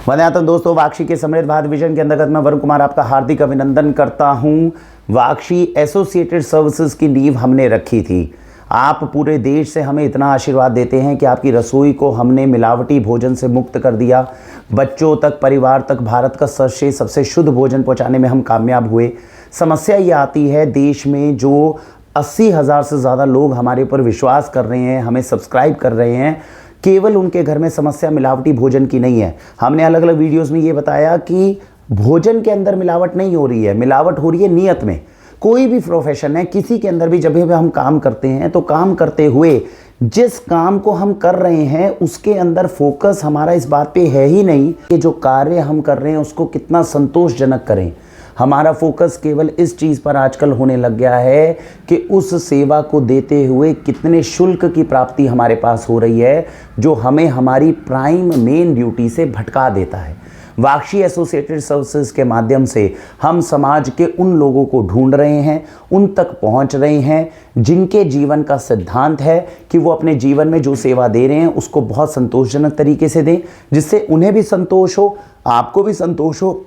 वंदनातन दोस्तों, वाक्षी के समृद्ध भारत विजन के अंतर्गत मैं वरुण कुमार आपका हार्दिक अभिनंदन करता हूं। वाक्षी एसोसिएटेड सर्विसेज की नींव हमने रखी थी। आप पूरे देश से हमें इतना आशीर्वाद देते हैं कि आपकी रसोई को हमने मिलावटी भोजन से मुक्त कर दिया। बच्चों तक, परिवार तक भारत का सर्वश्रेष्ठ सबसे शुद्ध भोजन पहुंचाने में हम कामयाब हुए। समस्या ये आती है देश में जो 80,000 से ज़्यादा लोग हमारे ऊपर विश्वास कर रहे हैं, हमें सब्सक्राइब कर रहे हैं, केवल उनके घर में समस्या मिलावटी भोजन की नहीं है। हमने अलग अलग वीडियोस में ये बताया कि भोजन के अंदर मिलावट नहीं हो रही है, मिलावट हो रही है नीयत में। कोई भी प्रोफेशन है, किसी के अंदर भी जब भी हम काम करते हैं तो काम करते हुए जिस काम को हम कर रहे हैं उसके अंदर फोकस हमारा इस बात पे है ही नहीं कि जो कार्य हम कर रहे हैं उसको कितना संतोषजनक करें। हमारा फोकस केवल इस चीज़ पर आजकल होने लग गया है कि उस सेवा को देते हुए कितने शुल्क की प्राप्ति हमारे पास हो रही है, जो हमें हमारी प्राइम मेन ड्यूटी से भटका देता है। वाक्षी एसोसिएटेड सर्विसेज के माध्यम से हम समाज के उन लोगों को ढूंढ रहे हैं, उन तक पहुंच रहे हैं जिनके जीवन का सिद्धांत है कि वो अपने जीवन में जो सेवा दे रहे हैं उसको बहुत संतोषजनक तरीके से दें, जिससे उन्हें भी संतोष हो, आपको भी संतोष हो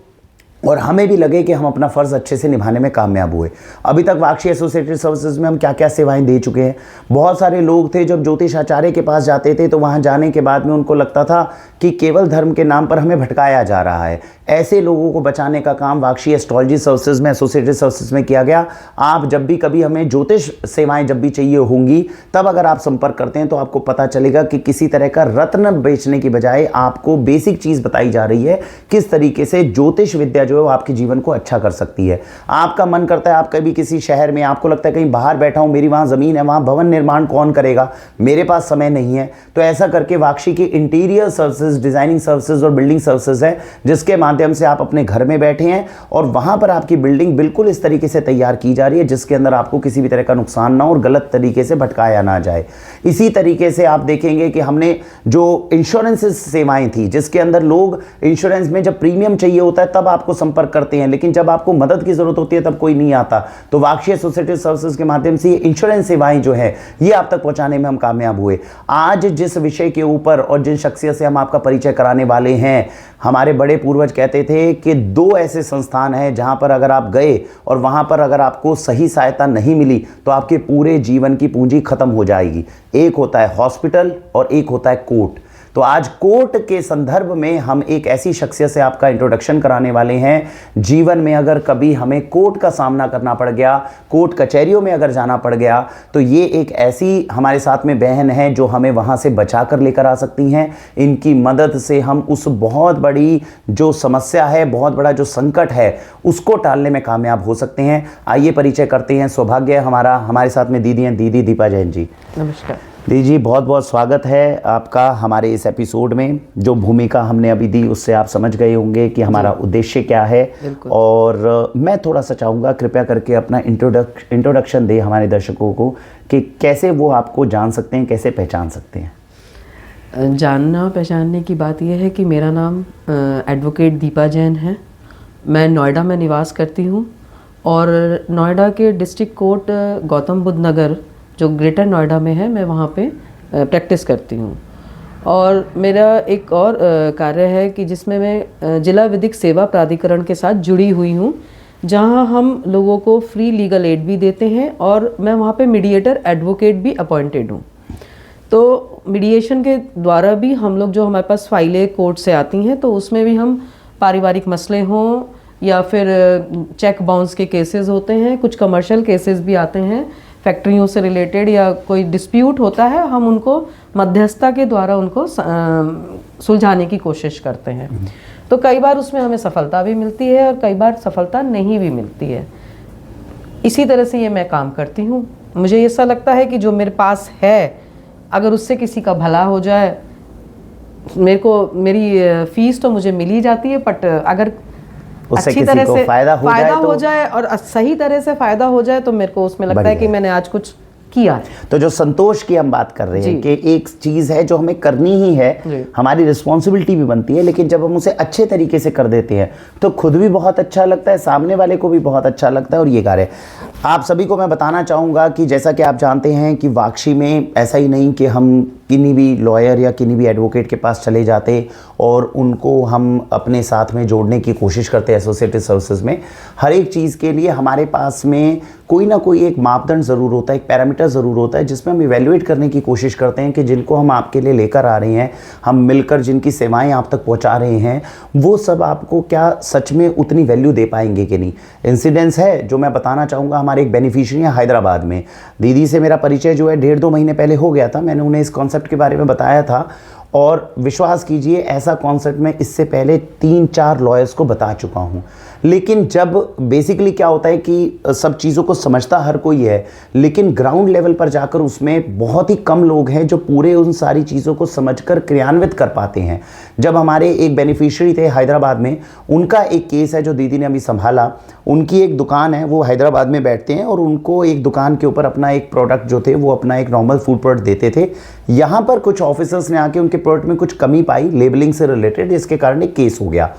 और हमें भी लगे कि हम अपना फ़र्ज़ अच्छे से निभाने में कामयाब हुए। अभी तक वाक्षी एसोसिएटेड सर्विसेज में हम क्या क्या सेवाएं दे चुके हैं। बहुत सारे लोग थे जब ज्योतिष आचार्य के पास जाते थे तो वहां जाने के बाद में उनको लगता था कि केवल धर्म के नाम पर हमें भटकाया जा रहा है। ऐसे लोगों को बचाने का काम वाक्षी एस्ट्रोलॉजी सर्विसेज में, एसोसिएटेड सर्विसेज में किया गया। आप जब भी कभी हमें ज्योतिष सेवाएं जब भी चाहिए होंगी, तब अगर आप संपर्क करते हैं तो आपको पता चलेगा कि किसी तरह का रत्न बेचने की बजाय आपको बेसिक चीज़ बताई जा रही है, किस तरीके से ज्योतिष विद्या वो आपके जीवन को अच्छा कर सकती है। आपका मन करता है आप कभी किसी शहर में, आपको लगता है कहीं बाहर बैठा हूं, मेरी वहां जमीन है, वहां भवन निर्माण कौन करेगा, मेरे पास समय नहीं है, तो ऐसा करके वाक्षी की इंटीरियर सर्विसेज, डिजाइनिंग सर्विसेज और बिल्डिंग सर्विसेज है, जिसके माध्यम से आप अपने घर में बैठे हैं और वहां पर आपकी बिल्डिंग बिल्कुल इस तरीके से तैयार की जा रही है जिसके अंदर आपको किसी भी तरह का नुकसान ना हो और गलत तरीके से भटकाया ना जाए। इसी तरीके से आप देखेंगे कि हमने जो इंश्योरेंस सेवाएं थी, जिसके अंदर लोग इंश्योरेंस में जब प्रीमियम चाहिए होता है तब आपको संपर्क करते हैं, लेकिन जब आपको मदद की जरूरत होती है तब कोई नहीं आता। तो वाक्षी एसोसिएटेड सर्विसेज के माध्यम से ये इंश्योरेंस सेवाएं जो है ये आप तक पहुंचाने में हम कामयाब हुए। आज जिस विषय के ऊपर और जिन शख्सियत से हम आपका परिचय कराने वाले हैं, हमारे बड़े पूर्वज कहते थे कि 2 ऐसे संस्थान हैं जहां पर अगर आप गए और वहां पर अगर आपको सही सहायता नहीं मिली तो आपके पूरे जीवन की पूंजी खत्म हो जाएगी। एक होता है हॉस्पिटल और एक होता है कोर्ट। तो आज कोर्ट के संदर्भ में हम एक ऐसी शख्सियत से आपका इंट्रोडक्शन कराने वाले हैं, जीवन में अगर कभी हमें कोर्ट का सामना करना पड़ गया, कोर्ट कचहरियों में अगर जाना पड़ गया, तो ये एक ऐसी हमारे साथ में बहन है जो हमें वहाँ से बचा कर लेकर आ सकती हैं। इनकी मदद से हम उस बहुत बड़ी जो समस्या है, बहुत बड़ा जो संकट है, उसको टालने में कामयाब हो सकते हैं। आइए परिचय करते हैं। सौभाग्य हमारा, हमारे साथ में दीदी हैं, दीदी दीपा जैन जी। नमस्कार दी जी, बहुत बहुत स्वागत है आपका हमारे इस एपिसोड में। जो भूमिका हमने अभी दी उससे आप समझ गए होंगे कि हमारा उद्देश्य क्या है। और मैं थोड़ा सा चाहूँगा कृपया करके अपना इंट्रोडक्शन दे हमारे दर्शकों को कि कैसे वो आपको जान सकते हैं, कैसे पहचान सकते हैं। जानना पहचानने की बात यह है कि मेरा नाम एडवोकेट दीपा जैन है। मैं नोएडा में निवास करती हूँ और नोएडा के डिस्ट्रिक्ट कोर्ट गौतम बुद्ध नगर जो ग्रेटर नोएडा में है, मैं वहाँ पे प्रैक्टिस करती हूँ। और मेरा एक और कार्य है कि जिसमें मैं जिला विधिक सेवा प्राधिकरण के साथ जुड़ी हुई हूँ, जहाँ हम लोगों को फ्री लीगल एड भी देते हैं और मैं वहाँ पे मीडिएटर एडवोकेट भी अपॉइंटेड हूँ। तो मीडिएशन के द्वारा भी हम लोग, जो हमारे पास फाइलें कोर्ट से आती हैं, तो उसमें भी हम पारिवारिक मसले हों या फिर चेक बाउंस के केसेस होते हैं, कुछ कमर्शियल केसेस भी आते हैं फैक्ट्रियों से रिलेटेड, या कोई डिस्प्यूट होता है, हम उनको मध्यस्थता के द्वारा उनको सुलझाने की कोशिश करते हैं। तो कई बार उसमें हमें सफलता भी मिलती है और कई बार सफलता नहीं भी मिलती है। इसी तरह से ये मैं काम करती हूँ। मुझे ऐसा लगता है कि जो मेरे पास है, अगर उससे किसी का भला हो जाए, मेरे को मेरी फीस तो मुझे मिल ही जाती है, बट अगर अच्छी तरह से फायदा हो जाए और सही तरह से फायदा हो जाए तो मेरे को उसमें लगता है कि मैंने आज कुछ किया। तो जो संतोष की हम बात कर रहे हैं कि एक चीज है जो हमें करनी ही है, हमारी रिस्पॉन्सिबिलिटी भी बनती है, लेकिन जब हम उसे अच्छे तरीके से कर देते हैं तो खुद भी बहुत अच्छा लगता है, सामने वाले को भी बहुत अच्छा लगता है। और ये कार्य आप सभी को मैं बताना चाहूँगा कि जैसा कि आप जानते हैं कि वाक्षी में ऐसा ही नहीं कि हम किन्हीं भी लॉयर या किन्हीं भी एडवोकेट के पास चले जाते और उनको हम अपने साथ में जोड़ने की कोशिश करते एसोसिएटेड सर्विसेज में। हर एक चीज़ के लिए हमारे पास में कोई ना कोई एक मापदंड ज़रूर होता है, एक पैरामीटर ज़रूर होता है, जिसमें हम इवैल्यूएट करने की कोशिश करते हैं कि जिनको हम आपके लिए लेकर आ रहे हैं, हम मिलकर जिनकी सेवाएं आप तक पहुंचा रहे हैं, वो सब आपको क्या सच में उतनी वैल्यू दे पाएंगे कि नहीं। इंसिडेंस है जो मैं बताना चाहूँगा, हमारे एक बेनिफिशियरी हैं हैदराबाद में। दीदी से मेरा परिचय जो है 1.5-2 महीने पहले हो गया था। मैंने उन्हें इस कॉन्सेप्ट के बारे में बताया था और विश्वास कीजिए ऐसा कॉन्सेप्ट मैं इससे पहले 3-4 लॉयर्स को बता चुका हूँ। लेकिन जब बेसिकली क्या होता है कि सब चीज़ों को समझता हर कोई है, लेकिन ग्राउंड लेवल पर जाकर उसमें बहुत ही कम लोग हैं जो पूरे उन सारी चीज़ों को समझकर क्रियान्वित कर पाते हैं। जब हमारे एक बेनिफिशियरी थे हैदराबाद में, उनका एक केस है जो दीदी ने अभी संभाला। उनकी एक दुकान है, वो हैदराबाद में बैठते हैं और उनको एक दुकान के ऊपर अपना एक प्रोडक्ट जो थे वो अपना एक नॉर्मल फूड प्रोडक्ट देते थे। यहाँ पर कुछ ऑफिसर्स ने आके उनके प्रोडक्ट में कुछ कमी पाई लेबलिंग से रिलेटेड, जिसके कारण एक केस हो गया।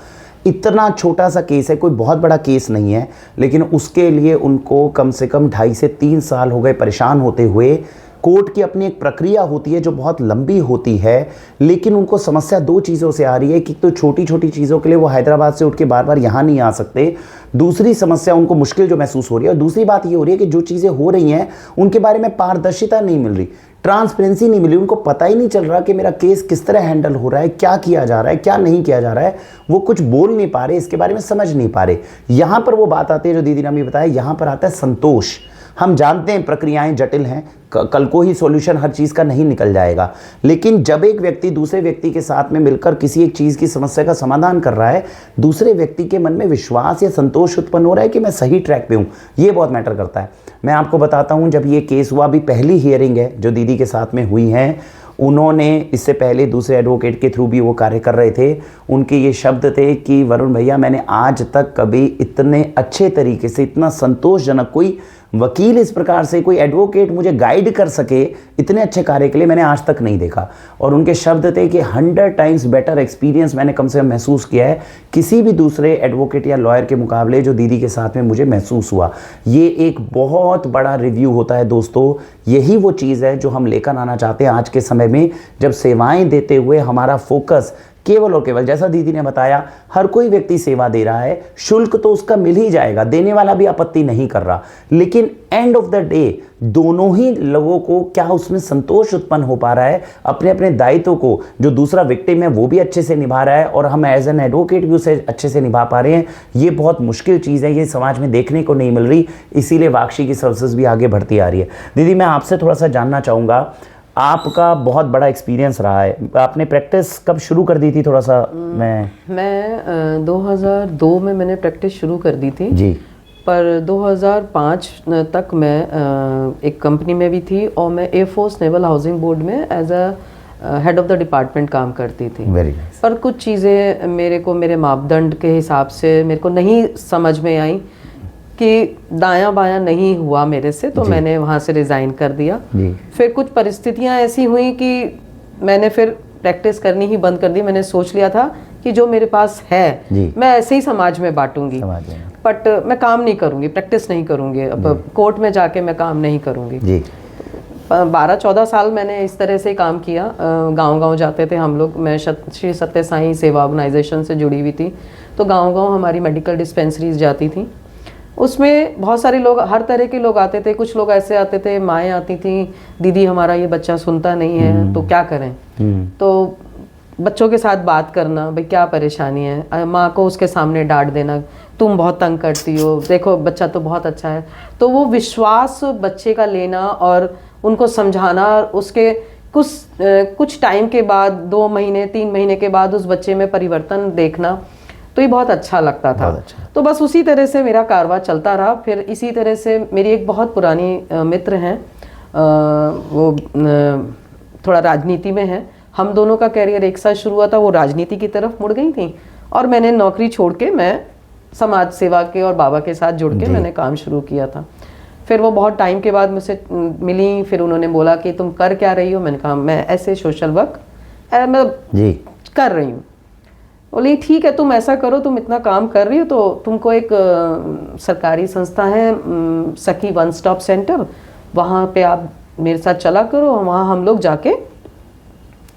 इतना छोटा सा केस है, कोई बहुत बड़ा केस नहीं है, लेकिन उसके लिए उनको कम से कम 2.5 से 3 साल हो गए परेशान होते हुए। कोर्ट की अपनी एक प्रक्रिया होती है जो बहुत लंबी होती है, लेकिन उनको समस्या 2 चीज़ों से आ रही है कि तो छोटी छोटी चीज़ों के लिए वो हैदराबाद से उठ के बार बार यहाँ नहीं आ सकते। दूसरी समस्या उनको मुश्किल जो महसूस हो रही है, और दूसरी बात ये हो रही है कि जो चीज़ें हो रही हैं उनके बारे में पारदर्शिता नहीं मिल रही, ट्रांसपेरेंसी नहीं मिली। उनको पता ही नहीं चल रहा कि मेरा केस किस तरह हैंडल हो रहा है, क्या किया जा रहा है, क्या नहीं किया जा रहा है। वो कुछ बोल नहीं पा रहे, इसके बारे में समझ नहीं पा रहे। यहाँ पर वो बात आती है जो दीदी ने अभी बताया, यहाँ पर आता है संतोष। हम जानते हैं प्रक्रियाएं जटिल हैं, कल को ही सॉल्यूशन हर चीज़ का नहीं निकल जाएगा, लेकिन जब एक व्यक्ति दूसरे व्यक्ति के साथ में मिलकर किसी एक चीज़ की समस्या का समाधान कर रहा है, दूसरे व्यक्ति के मन में विश्वास या संतोष उत्पन्न हो रहा है कि मैं सही ट्रैक पे हूँ, ये बहुत मैटर करता है। मैं आपको बताता हूँ, जब ये केस हुआ, अभी पहली हियरिंग है जो दीदी के साथ में हुई है, उन्होंने इससे पहले दूसरे एडवोकेट के थ्रू भी वो कार्य कर रहे थे। उनके ये शब्द थे कि वरुण भैया, मैंने आज तक कभी इतने अच्छे तरीके से, इतना संतोषजनक कोई वकील इस प्रकार से, कोई एडवोकेट मुझे गाइड कर सके इतने अच्छे कार्य के लिए मैंने आज तक नहीं देखा। और उनके शब्द थे कि 100 टाइम्स बेटर एक्सपीरियंस मैंने कम से कम महसूस किया है किसी भी दूसरे एडवोकेट या लॉयर के मुकाबले जो दीदी के साथ में मुझे महसूस हुआ। ये एक बहुत बड़ा रिव्यू होता है दोस्तों। यही वो चीज़ है जो हम लेकर आना चाहते हैं आज के समय में, जब सेवाएं देते हुए हमारा फोकस केवल और केवल, जैसा दीदी ने बताया, हर कोई व्यक्ति सेवा दे रहा है, शुल्क तो उसका मिल ही जाएगा, देने वाला भी आपत्ति नहीं कर रहा, लेकिन एंड ऑफ द डे दोनों ही लोगों को क्या उसमें संतोष उत्पन्न हो पा रहा है, अपने अपने दायित्व को जो दूसरा विक्टिम है वो भी अच्छे से निभा रहा है और हम एज एन एडवोकेट भी उसे अच्छे से निभा पा रहे हैं। ये बहुत मुश्किल चीज़ है, ये समाज में देखने को नहीं मिल रही, इसीलिए वाक्षी की सर्विसेज भी आगे बढ़ती आ रही है। दीदी, मैं आपसे थोड़ा सा जानना चाहूँगा, आपका बहुत बड़ा एक्सपीरियंस रहा है, आपने प्रैक्टिस कब शुरू कर दी थी? थोड़ा सा मैं 2002 में मैंने प्रैक्टिस शुरू कर दी थी जी, पर 2005 तक मैं एक कंपनी में भी थी और मैं एयरफोर्स नेवल हाउसिंग बोर्ड में as a head of the department काम करती थी। Very nice. पर कुछ चीज़ें मेरे मापदंड के हिसाब से मेरे को नहीं समझ में आई कि दायां बायां नहीं हुआ मेरे से, तो मैंने वहाँ से रिज़ाइन कर दिया। फिर कुछ परिस्थितियाँ ऐसी हुई कि मैंने फिर प्रैक्टिस करनी ही बंद कर दी। मैंने सोच लिया था कि जो मेरे पास है मैं ऐसे ही समाज में बांटूंगी, बट मैं काम नहीं करूंगी, प्रैक्टिस नहीं करूंगी, अब कोर्ट में जाके मैं काम नहीं करूंगी। 12-14 साल मैंने इस तरह से काम किया। गांव-गांव जाते थे हम लोग। मैं श्री सत्य साईं सेवा ऑर्गेनाइजेशन से जुड़ी हुई थी, तो गांव-गांव हमारी मेडिकल डिस्पेंसरीज जाती थी। उसमें बहुत सारे लोग, हर तरह के लोग आते थे। कुछ लोग ऐसे आते थे, माएँ आती थी, दीदी हमारा ये बच्चा सुनता नहीं है तो क्या करें। तो बच्चों के साथ बात करना, भाई क्या परेशानी है, माँ को उसके सामने डांट देना, तुम बहुत तंग करती हो, देखो बच्चा तो बहुत अच्छा है। तो वो विश्वास बच्चे का लेना और उनको समझाना, उसके कुछ टाइम के बाद, 2 महीने 3 महीने के बाद उस बच्चे में परिवर्तन देखना, तो ये बहुत अच्छा लगता था। तो बस उसी तरह से मेरा कारवां चलता रहा। फिर इसी तरह से मेरी एक बहुत पुरानी मित्र हैं, वो थोड़ा राजनीति में है। हम दोनों का कैरियर एक साथ शुरू हुआ था। वो राजनीति की तरफ मुड़ गई थी और मैंने नौकरी छोड़ के मैं समाज सेवा के और बाबा के साथ जुड़ के मैंने काम शुरू किया था। फिर वो बहुत टाइम के बाद मुझसे मिली। फिर उन्होंने बोला कि तुम कर क्या रही हो? मैंने कहा मैं ऐसे सोशल वर्क मैं कर रही हूँ। बोली ठीक है, तुम ऐसा करो, तुम इतना काम कर रही हो तो तुमको एक सरकारी संस्था है सखी वन स्टॉप सेंटर, वहाँ पे आप मेरे साथ चला करो, वहाँ हम लोग जाके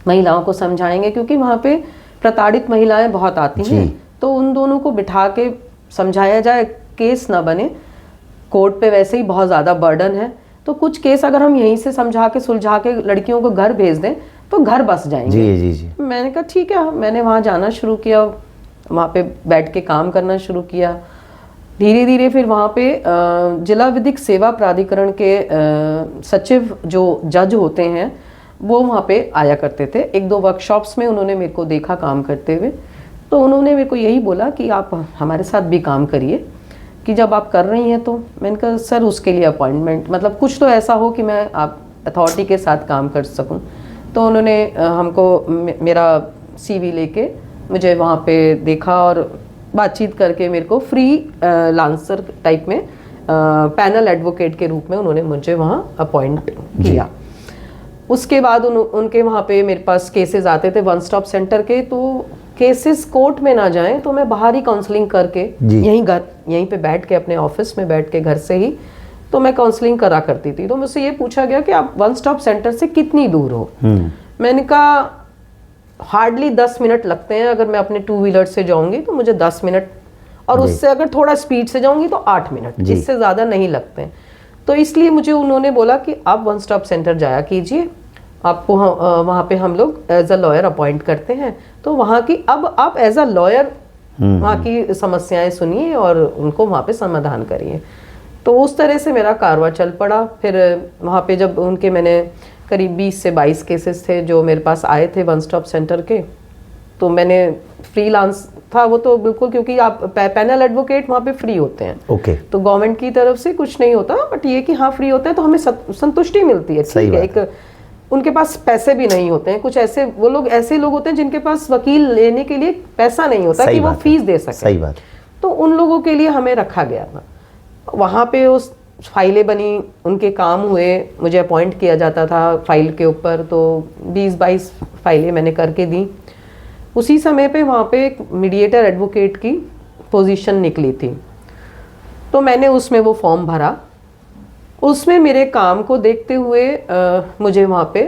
महिलाओं को समझाएंगे, क्योंकि वहाँ पे प्रताड़ित महिलाएं बहुत आती हैं, तो उन दोनों को बिठा के समझाया जाए, केस ना बने। कोर्ट पे वैसे ही बहुत ज़्यादा बर्डन है, तो कुछ केस अगर हम यहीं से समझा के सुलझा के लड़कियों को घर भेज दें तो घर बस जाएंगे। जी। मैंने कहा ठीक है, मैंने वहाँ जाना शुरू किया, वहाँ पे बैठ के काम करना शुरू किया। धीरे धीरे फिर वहाँ पे जिला विधिक सेवा प्राधिकरण के सचिव जो जज होते हैं वो वहाँ पे आया करते थे। 1-2 वर्कशॉप्स में उन्होंने मेरे को देखा काम करते हुए, तो उन्होंने मेरे को यही बोला कि आप हमारे साथ भी काम करिए, कि जब आप कर रही हैं तो। मैंने कहा सर उसके लिए अपॉइंटमेंट, मतलब कुछ तो ऐसा हो कि मैं आप अथॉरिटी के साथ काम कर सकूं। तो उन्होंने हमको मेरा CV लेके मुझे वहाँ पे देखा और बातचीत करके मेरे को फ्री लांसर टाइप में पैनल एडवोकेट के रूप में उन्होंने मुझे वहाँ अपॉइंट किया। उसके बाद उनके वहाँ पे मेरे पास केसेस आते थे 1 स्टॉप सेंटर के, तो केसेस कोर्ट में ना जाएं तो मैं बाहर ही काउंसलिंग करके यहीं पे बैठ के अपने ऑफिस में बैठ के घर से ही तो मैं काउंसलिंग करा करती थी। तो मुझसे ये पूछा गया कि आप 1 स्टॉप सेंटर से कितनी दूर हो? मैंने कहा हार्डली 10 मिनट लगते हैं, अगर मैं अपने 2 व्हीलर से जाऊंगी तो मुझे 10 मिनट, और उससे अगर थोड़ा स्पीड से जाऊंगी तो 8 मिनट, इससे ज़्यादा नहीं लगते हैं। तो इसलिए मुझे उन्होंने बोला कि आप 1 स्टॉप सेंटर जाया कीजिए, आपको वहाँ पे हम लोग एज अ लॉयर अपॉइंट करते हैं, तो वहाँ की अब आप एज अ लॉयर वहाँ की समस्याएं सुनिए और उनको वहाँ पे समाधान करिए। तो उस तरह से मेरा कारवां चल पड़ा। फिर वहाँ पे जब उनके मैंने करीब 20 से 22 केसेस थे जो मेरे पास आए थे 1 स्टॉप सेंटर के, तो मैंने फ्रीलांस था वो तो बिल्कुल, क्योंकि आप पैनल एडवोकेट वहाँ पे फ्री होते हैं। तो गवर्नमेंट की तरफ से कुछ नहीं होता, बट ये कि हाँ फ्री होते हैं तो हमें संतुष्टि मिलती है। ठीक है, एक उनके पास पैसे भी नहीं होते हैं, कुछ ऐसे वो लोग ऐसे लोग होते हैं जिनके पास वकील लेने के लिए पैसा नहीं होता कि वो फीस दे सके। सही बात। तो उन लोगों के लिए हमें रखा गया था वहाँ पे। उस फाइलें बनी, उनके काम हुए, मुझे अपॉइंट किया जाता था फाइल के ऊपर, तो 20-22 फाइलें मैंने करके दी। उसी समय पे वहाँ पे एक मीडिएटर एडवोकेट की पोजीशन निकली थी, तो मैंने उसमें वो फॉर्म भरा। उसमें मेरे काम को देखते हुए मुझे वहाँ पे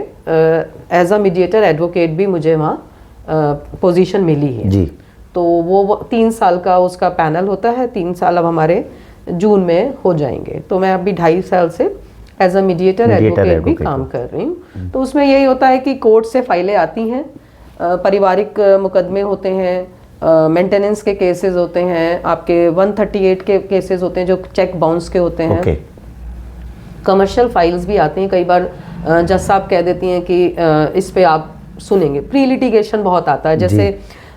एज अ मीडिएटर एडवोकेट भी मुझे वहाँ पोजीशन मिली है जी। तो वो 3 साल का उसका पैनल होता है, 3 साल अब हमारे जून में हो जाएंगे। तो मैं अभी 2.5 साल से एज अ मीडिएटर एडवोकेट भी काम कर रही हूँ। तो उसमें यही होता है कि कोर्ट से फाइलें आती हैं, पारिवारिक मुकदमे होते हैं, मेंटेनेंस के केसेस होते हैं, आपके 138 के केसेस होते हैं जो चेक बाउंस के होते हैं। कमर्शियल फाइल्स भी आती हैं, कई बार जज साहब कह देती हैं कि इस पे आप सुनेंगे। प्री लिटिगेशन बहुत आता है, जैसे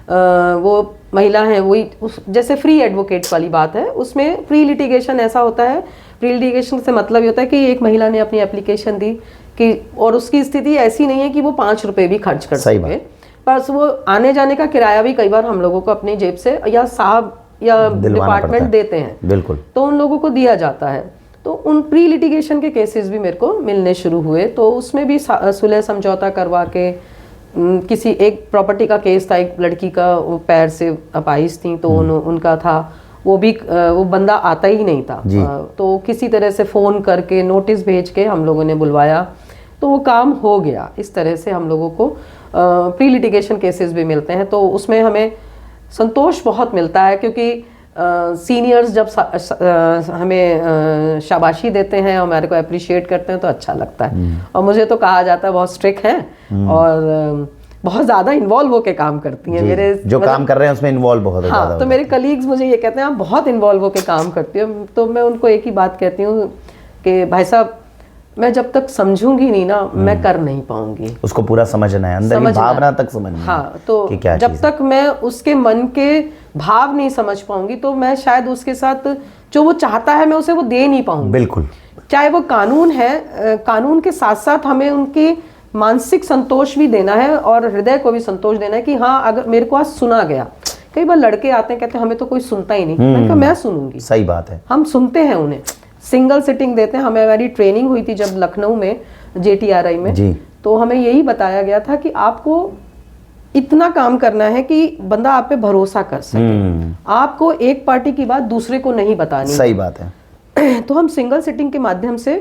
वो महिला है वही जैसे फ्री एडवोकेट वाली बात है, उसमें प्री लिटिगेशन ऐसा होता है। प्री लिटिगेशन से मतलब ये होता है कि एक महिला ने अपनी एप्लीकेशन दी कि और उसकी स्थिति ऐसी नहीं है कि वो 5 रुपए भी खर्च कर सके, बस वो आने जाने का किराया भी कई बार हम लोगों को अपनी जेब से या साहब या डिपार्टमेंट देते हैं, बिल्कुल, तो उन लोगों को दिया जाता है। तो उन प्री लिटिगेशन के केसेस भी मेरे को मिलने शुरू हुए, तो उसमें भी सुलह समझौता करवा के किसी एक प्रॉपर्टी का केस था, एक लड़की का वो पैर से अपाहिज थी, तो उनका था वो भी वो बंदा आता ही नहीं था, तो किसी तरह से फ़ोन करके नोटिस भेज के हम लोगों ने बुलवाया, तो वो काम हो गया। इस तरह से हम लोगों को प्री लिटिगेशन केसेस भी मिलते हैं, तो उसमें हमें संतोष बहुत मिलता है, क्योंकि सीनियर्स जब हमें शाबाशी देते हैं, हमारे को अप्रिशिएट करते हैं तो अच्छा लगता है। और मुझे तो कहा जाता है बहुत स्ट्रिक्ट हैं और बहुत ज़्यादा इन्वॉल्व होके काम करती हैं। मेरे जो काम कर रहे हैं उसमें इन्वॉल्व बहुत ज़्यादा। हाँ, तो मेरे कलीग्स मुझे ये कहते हैं आप बहुत इन्वॉल्व होके काम करती हो, तो मैं उनको एक ही बात कहती हूँ कि भाई साहब मैं जब तक समझूंगी नहीं ना मैं कर नहीं पाऊंगी। उसको पूरा समझना है, अंदर की भावना तक समझना है। हाँ, तो जब तक मैं उसके मन के भाव नहीं समझ पाऊंगी तो मैं शायद उसके साथ जो वो चाहता है मैं उसे वो दे नहीं पाऊंगी। बिल्कुल, चाहे वो कानून है, कानून के साथ साथ हमें उनकी मानसिक संतोष भी देना है और हृदय को भी संतोष देना है कि हाँ अगर मेरे को आज सुना गया। कई बार लड़के आते हैं कहते हैं हमें तो कोई सुनता ही नहीं, मैंने कहा मैं सुनूंगी। सही बात है, हम सुनते हैं उन्हें, सिंगल सिटिंग देते हैं। हमें हमारी ट्रेनिंग हुई थी जब लखनऊ में JTRI में जी। तो हमें यही बताया गया था कि आपको इतना काम करना है कि बंदा आप पे भरोसा कर सके, आपको एक पार्टी की बात दूसरे को नहीं बतानी। सही बात है। तो हम सिंगल सिटिंग के माध्यम से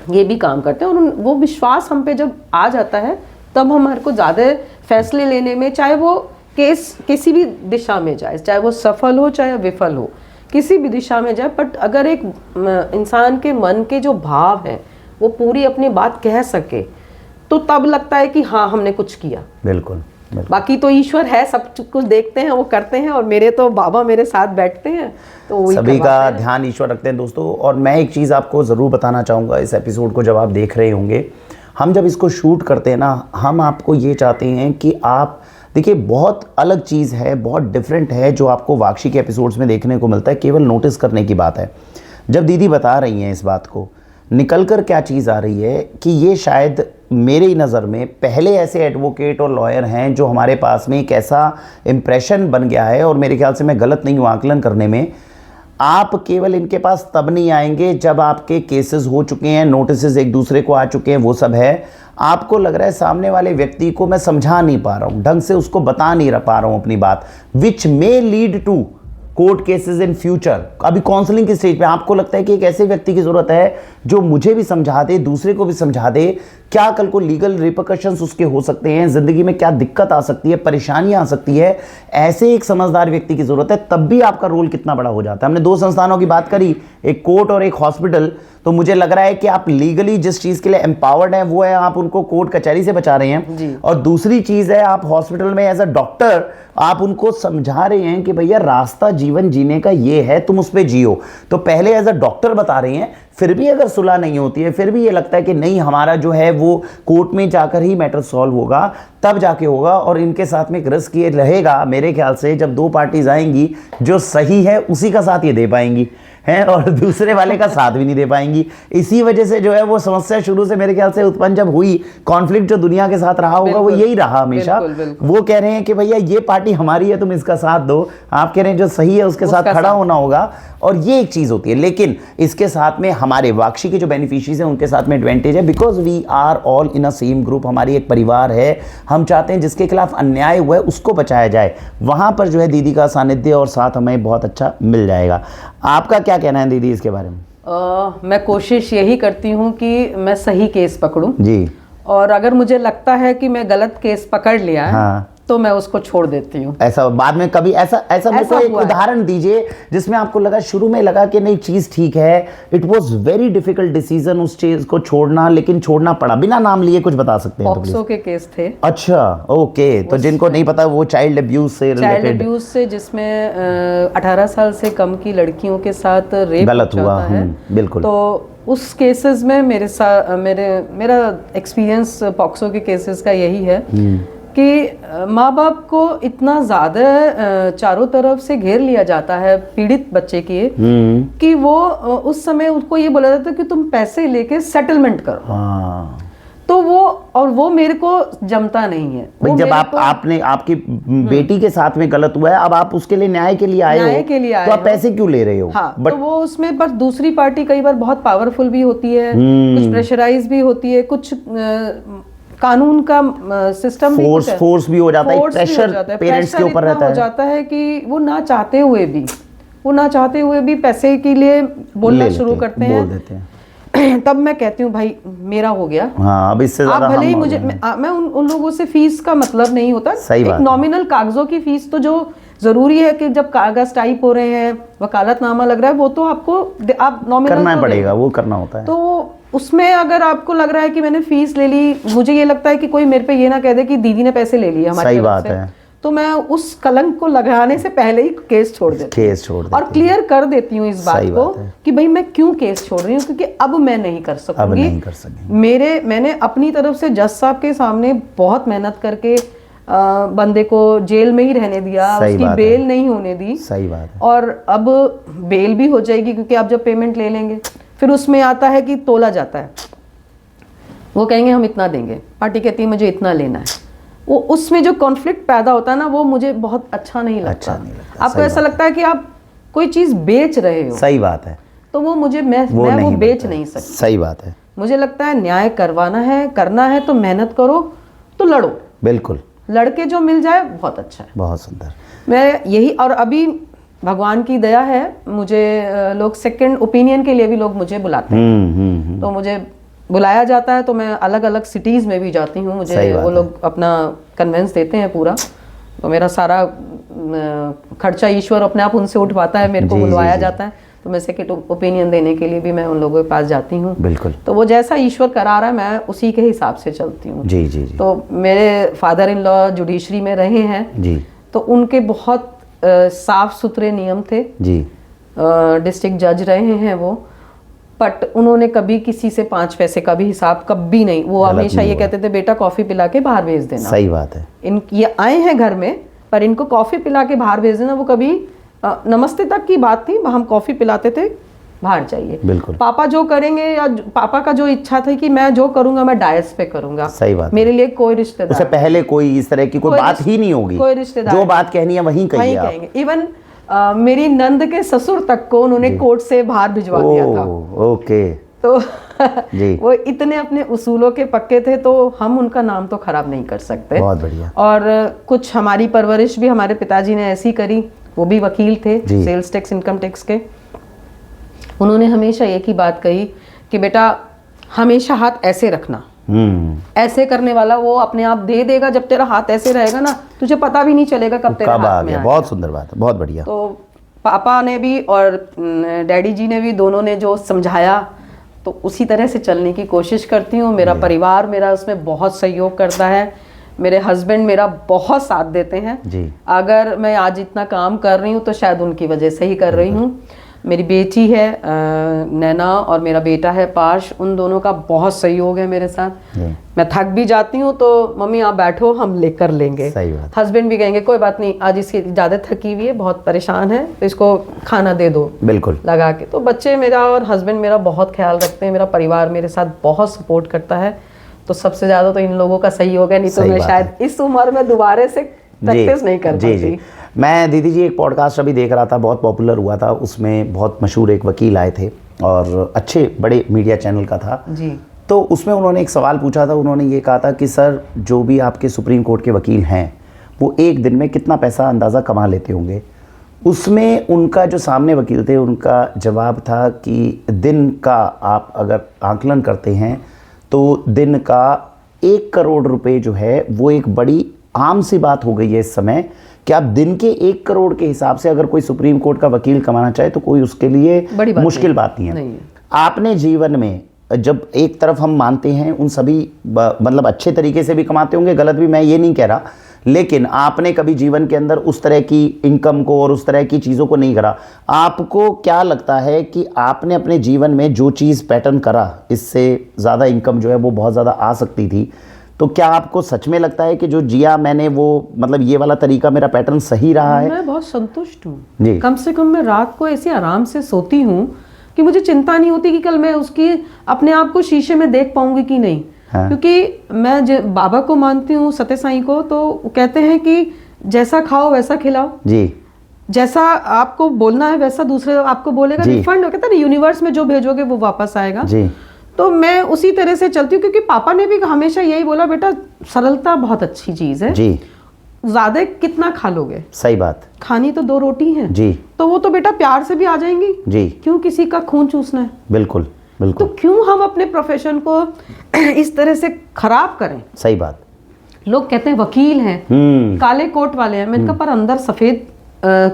ये भी काम करते हैं और वो विश्वास हम पे जब आ जाता है तब हमारे को ज़्यादा फैसले लेने में, चाहे वो केस किसी भी दिशा में जाए, चाहे वो सफल हो चाहे विफल हो, किसी भी दिशा में जाए, बट अगर एक इंसान के मन के जो भाव हैं वो पूरी अपनी बात कह सके तो तब लगता है कि हाँ हमने कुछ किया। बिल्कुल। बाकी तो ईश्वर है, सब कुछ देखते हैं, वो करते हैं, और मेरे तो बाबा मेरे साथ बैठते हैं तो वही सभी का ध्यान ईश्वर रखते हैं दोस्तों। और मैं एक चीज़ आपको ज़रूर बताना चाहूँगा, इस एपिसोड को जब आप देख रहे होंगे, हम जब इसको शूट करते हैं ना, हम आपको ये चाहते हैं कि आप देखिए, बहुत अलग चीज़ है, बहुत डिफरेंट है जो आपको वाक्षी के एपिसोड्स में देखने को मिलता है। केवल नोटिस करने की बात है। जब दीदी बता रही हैं इस बात को, निकल कर क्या चीज़ आ रही है कि ये शायद मेरी नज़र में पहले ऐसे एडवोकेट और लॉयर हैं जो हमारे पास में एक ऐसा इम्प्रेशन बन गया है, और मेरे ख्याल से मैं गलत नहीं हूँ आकलन करने में, आप केवल इनके पास तब नहीं आएंगे जब आपके केसेस हो चुके हैं, नोटिसेस एक दूसरे को आ चुके हैं, वो सब है। आपको लग रहा है सामने वाले व्यक्ति को मैं समझा नहीं पा रहा हूँ, ढंग से उसको बता नहीं पा रहा हूँ अपनी बात, which may lead to court cases in future. अभी काउंसलिंग की स्टेज पे आपको लगता है कि एक ऐसे व्यक्ति की ज़रूरत है जो मुझे भी समझा दे, दूसरे को भी समझा दे, क्या कल को लीगल रिपरकशंस उसके हो सकते हैं, ज़िंदगी में क्या दिक्कत आ सकती है, परेशानियां आ सकती है। ऐसे एक समझदार व्यक्ति की ज़रूरत है, तब भी आपका रोल कितना बड़ा हो जाता है। हमने 2 संस्थानों की बात करी, एक कोर्ट और एक हॉस्पिटल, तो मुझे लग रहा है कि आप लीगली जिस चीज़ के लिए एम्पावर्ड हैं वो है आप उनको कोर्ट कचहरी से बचा रहे हैं, और दूसरी चीज़ है आप हॉस्पिटल में एज अ डॉक्टर आप उनको समझा रहे हैं कि भैया रास्ता जीवन जीने का ये है, तुम उस पर जियो। तो पहले एज अ डॉक्टर बता रहे हैं, फिर भी अगर सुलह नहीं होती है, फिर भी ये लगता है कि नहीं हमारा जो है वो कोर्ट में जाकर ही मैटर सॉल्व होगा, तब जाके होगा। और इनके साथ में एक रिस्क ये रहेगा मेरे ख्याल से, जब 2 पार्टीज आएंगी, जो सही है उसी का साथ ये दे पाएंगी हैं, और दूसरे वाले का साथ भी नहीं दे पाएंगी। इसी वजह से जो है वो समस्या शुरू से मेरे ख्याल से उत्पन्न जब हुई, कॉन्फ्लिक्ट जो दुनिया के साथ रहा होगा वो यही रहा हमेशा। वो कह रहे हैं कि भैया ये पार्टी हमारी है, तुम इसका साथ दो, आप कह रहे हैं जो सही है उसके साथ खड़ा होना होगा, और ये एक चीज़ होती है। लेकिन इसके साथ में हमारे वाक्षी के जो बेनिफिशियरीज हैं उनके साथ में एडवांटेज है, because we are all in a same group, हमारी एक परिवार है। हम चाहते हैं जिसके खिलाफ अन्याय हुआ है उसको बचाया जाए, वहाँ पर जो है दीदी का सानिध्य और साथ हमें बहुत अच्छा मिल जाएगा। आपका क्या कहना है दीदी इसके बारे में? मैं कोशिश यही करती हूँ कि मैं सही केस पकड़ूं जी, और अगर मुझे लगता है कि मैं गलत केस पकड़ लिया है, हाँ, तो मैं उसको छोड़ देती हूँ। ऐसा बाद में कभी ऐसा मेरे को एक उदाहरण दीजिए जिसमें आपको लगा, शुरू में लगा कि नहीं चीज ठीक है, it was very difficult decision उस चीज को छोड़ना, लेकिन छोड़ना पड़ा, बिना नाम लिए कुछ बता सकते हैं? पॉक्सो के केस थे। अच्छा, ओके। तो जिनको नहीं पता, वो चाइल्ड अब्यूज से रिलेटेड, चाइल्ड अब्यूज से, जिसमें 18 साल से कम की लड़कियों के साथ रेप गलत हुआ है। बिल्कुल। तो उस केसेस में मेरा एक्सपीरियंस पॉक्सो के केसेस का यही है कि माँ बाप को इतना ज़्यादा चारों तरफ से घेर लिया जाता है पीड़ित बच्चे की, कि वो उस समय उसको ये बोला जाता है कि तुम पैसे लेके सेटलमेंट करो। हाँ। तो वो मेरे को जमता नहीं है। भाई जब आपने आपकी बेटी के साथ में गलत हुआ है, अब आप उसके लिए न्याय के लिए आए हो, तो आप पैसे क्यों ले रहे हो? हाँ, तो वो उसमें बस दूसरी पार्टी कई बार बहुत पावरफुल भी होती है, कुछ प्रेशराइज भी होती है, कुछ कानून का सिस्टम फोर्स भी हो जाता है, प्रेशर पेरेंट्स के ऊपर रहता है, हो जाता है कि वो ना चाहते हुए भी पैसे के लिए बोलना शुरू करते हैं। तब मैं कहती हूँ भाई मेरा हो गया, हाँ, अब इससे ज़्यादा आप भले ही मुझे, मैं उन लोगों से फीस का मतलब नहीं होता, एक नॉमिनल कागजों की फीस तो जो जरूरी है कि जब कागज टाइप हो रहे हैं, वकालतनामा लग रहा है, वो तो आप नॉमिनल करना पड़ेगा, वो करना होता है। तो उसमें अगर आपको लग रहा है कि मैंने फीस ले ली, मुझे ये लगता है कि कोई मेरे पे ये ना कह दे कि दीदी ने पैसे ले लिए हमारी तरफ से, तो मैं उस कलंक को लगाने से पहले ही केस छोड़ देती हूँ और क्लियर कर देती हूँ इस बात को कि भाई मैं क्यों केस छोड़ रही हूँ, क्योंकि अब मैं नहीं कर सकूंगी। मैंने अपनी तरफ से जज साहब के सामने बहुत मेहनत करके बंदे को जेल में ही रहने दिया, उसकी बेल नहीं होने दी। सही बात है। और अब बेल भी हो जाएगी क्योंकि आप जब पेमेंट ले लेंगे, फिर उसमें आता है कि तोला जाता है, वो कहेंगे हम इतना देंगे, पार्टी कहती है मुझे इतना लेना है। वो उसमें जो कॉन्फ्लिक्ट पैदा होता है ना, वो मुझे बहुत अच्छा नहीं लगता। आपको ऐसा लगता है कि आप कोई चीज बेच रहे हो। सही बात है। तो वो मुझे मैं वो बेच नहीं सकती। सही बात है। मुझे लगता है न्याय करवाना है, करना है तो मेहनत करो, तो लड़ो। बिल्कुल, लड़के जो मिल जाए बहुत अच्छा है। बहुत सुंदर। मैं यही, और अभी भगवान की दया है, मुझे लोग सेकंड ओपिनियन के लिए भी लोग मुझे बुलाते हैं। तो मुझे बुलाया जाता है तो मैं अलग अलग सिटीज़ में भी जाती हूँ, मुझे वो लोग अपना कन्वेंस देते हैं पूरा, तो मेरा सारा खर्चा ईश्वर अपने आप उनसे उठवाता है, मेरे को बुलवाया जाता है तो मैं सेकेंड ओपिनियन देने के लिए भी मैं उन लोगों के पास जाती हूँ। बिल्कुल। तो वो जैसा ईश्वर करा रहा है मैं उसी के हिसाब से चलती हूँ। जी जी जी। तो मेरे फादर इन लॉ जुडिशरी में रहे हैं जी, तो उनके बहुत साफ सुथरे नियम थे जी। डिस्ट्रिक्ट जज रहे हैं वो, बट उन्होंने कभी किसी से 5 पैसे का भी हिसाब कभी नहीं, वो हमेशा ये कहते थे बेटा कॉफ़ी पिला के बाहर भेज देना। सही बात है। ये आए हैं घर में पर इनको कॉफ़ी पिला के बाहर भेज देना, वो कभी नमस्ते तक की बात थी, हम कॉफ़ी पिलाते थे बाहर जाइए। बिल्कुल। पापा जो करेंगे या पापा का जो इच्छा थी कि मैं जो करूंगा मैं डायस पे करूंगा। सही बात। मेरे लिए कोई रिश्तेदार उससे पहले कोई इस तरह की कोई बात ही नहीं होगी, कोई रिश्तेदार जो बात कहनी है वहीं कहिए आप। कहेंगे। इवन मेरी नंद के ससुर तक को उन्होंने कोर्ट से बाहर भिजवा दिया था। ओके। तो जी। वो इतने अपने उसूलों के पक्के थे तो हम उनका नाम तो खराब नहीं कर सकते। बहुत बढ़िया। और कुछ हमारी परवरिश भी हमारे पिताजी ने ऐसी करी, वो भी वकील थे सेल्स टैक्स इनकम टैक्स के। उन्होंने हमेशा एक ही बात कही कि बेटा हमेशा हाथ ऐसे रखना, ऐसे करने वाला वो अपने आप दे देगा, जब तेरा हाथ ऐसे रहेगा ना तुझे पता भी नहीं चलेगा कब तेरे हाथ में आएगा। बहुत सुंदर बात है, बहुत बढ़िया। तो पापा ने भी और डैडी जी ने भी दोनों ने जो समझाया तो उसी तरह से चलने की कोशिश करती हूँ। मेरा परिवार मेरा उसमें बहुत सहयोग करता है, मेरे हस्बैंड मेरा बहुत साथ देते हैं जी। अगर मैं आज इतना काम कर रही हूँ तो शायद उनकी वजह से ही कर रही हूँ। मेरी बेटी है नैना और मेरा बेटा है पार्श, उन दोनों का बहुत सहयोग है मेरे साथ। मैं थक भी जाती हूँ तो मम्मी आप बैठो हम लेकर लेंगे। सही बात। हस्बैंड भी कहेंगे कोई बात नहीं आज इसकी ज़्यादा थकी हुई है, बहुत परेशान है, तो इसको खाना दे दो बिल्कुल लगा के। तो बच्चे मेरा और हस्बैंड मेरा बहुत ख्याल रखते हैं, मेरा परिवार मेरे साथ बहुत सपोर्ट करता है। तो सबसे ज़्यादा तो इन लोगों का सहयोग है, नहीं तो मैं शायद इस उम्र में दोबारा से प्रैक्टिस नहीं कर पाती। मैं दीदी जी एक पॉडकास्ट अभी देख रहा था, बहुत पॉपुलर हुआ था, उसमें बहुत मशहूर एक वकील आए थे और अच्छे बड़े मीडिया चैनल का था जी। तो उसमें उन्होंने एक सवाल पूछा था, उन्होंने ये कहा था कि सर जो भी आपके सुप्रीम कोर्ट के वकील हैं वो एक दिन में कितना पैसा अंदाज़ा कमा लेते होंगे। उसमें उनका जो सामने वकील थे उनका जवाब था कि दिन का आप अगर आकलन करते हैं तो दिन का 1 करोड़ रुपए जो है वो एक बड़ी आम सी बात हो गई है इस समय कि आप दिन के 1 करोड़ के हिसाब से अगर कोई सुप्रीम कोर्ट का वकील कमाना चाहे तो कोई उसके लिए मुश्किल बात नहीं है। आपने जीवन में जब एक तरफ हम मानते हैं उन सभी मतलब अच्छे तरीके से भी कमाते होंगे, गलत भी मैं ये नहीं कह रहा, लेकिन आपने कभी जीवन के अंदर उस तरह की इनकम को और उस तरह की चीज़ों को नहीं करा। आपको क्या लगता है कि आपने अपने जीवन में जो चीज़ पैटर्न करा इससे ज़्यादा इनकम जो है वो बहुत ज़्यादा आ सकती थी, तो क्या आपको सच में लगता है कि जो जिया मैंने वो मतलब ये वाला तरीका मेरा पैटर्न सही रहा है? मैं बहुत संतुष्ट हूँ। कम से कम मैं रात को ऐसे आराम से सोती हूँ कि मुझे चिंता नहीं होती कि कल मैं उसकी अपने आप को शीशे में देख पाऊंगी कि नहीं। हाँ। क्योंकि मैं बाबा को मानती हूँ, सत्य साईं को, तो कहते हैं कि जैसा खाओ वैसा खिलाओ जी, जैसा आपको बोलना है वैसा दूसरे आपको बोलेगा। रिफंड कहते हैं ना, यूनिवर्स में जो भेजोगे वो वापस आएगा जी। तो मैं उसी तरह से चलती हूँ क्योंकि पापा ने भी हमेशा यही बोला बेटा सरलता बहुत अच्छी चीज है जी, ज्यादा कितना खा लोगे, सही बात, खानी तो 2 रोटी है जी, तो वो तो बेटा प्यार से भी आ जाएंगी जी, क्यों किसी का खून चूसना है। बिल्कुल बिल्कुल। तो क्यों हम अपने प्रोफेशन को इस तरह से खराब करें। सही बात। लोग कहते हैं वकील हैं काले कोट वाले हैं, मैंने कहा पर अंदर सफेद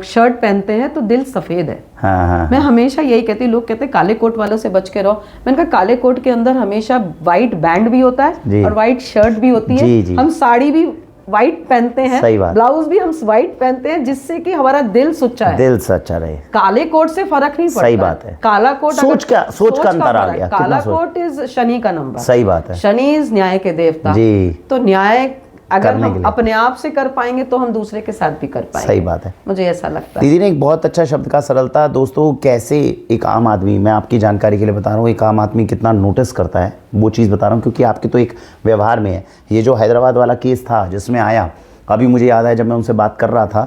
शर्ट पहनते हैं तो दिल सफेद है। हाँ। मैं हमेशा यही कहती हूँ, लोग कहते हैं काले कोट वालों से बच के रहो, मैंने कहा काले कोट के अंदर हमेशा वाइट बैंड भी होता है और वाइट शर्ट भी होती है जी। हम साड़ी भी वाइट पहनते हैं, ब्लाउज भी हम वाइट पहनते हैं जिससे कि हमारा दिल सच्चा है, दिल सच्चा रहे। काले कोट से फर्क नहीं पड़ता। सही बात है। काला कोट सोच का अंतर आ गया। काला कोट इज शनि का नंबर। सही बात है। शनि इज न्याय के देवता जी। तो न्याय अगर हम अपने आप से कर पाएंगे तो हम दूसरे के साथ भी कर पाएंगे। सही बात है, मुझे ऐसा लगता है। दीदी ने एक बहुत अच्छा शब्द का सरलता। दोस्तों कैसे एक आम आदमी, मैं आपकी जानकारी के लिए बता रहा हूँ, एक आम आदमी कितना नोटिस करता है वो चीज़ बता रहा हूँ क्योंकि आपके तो एक व्यवहार में है। ये जो हैदराबाद वाला केस था जिसमें आया, अभी मुझे याद है जब मैं उनसे बात कर रहा था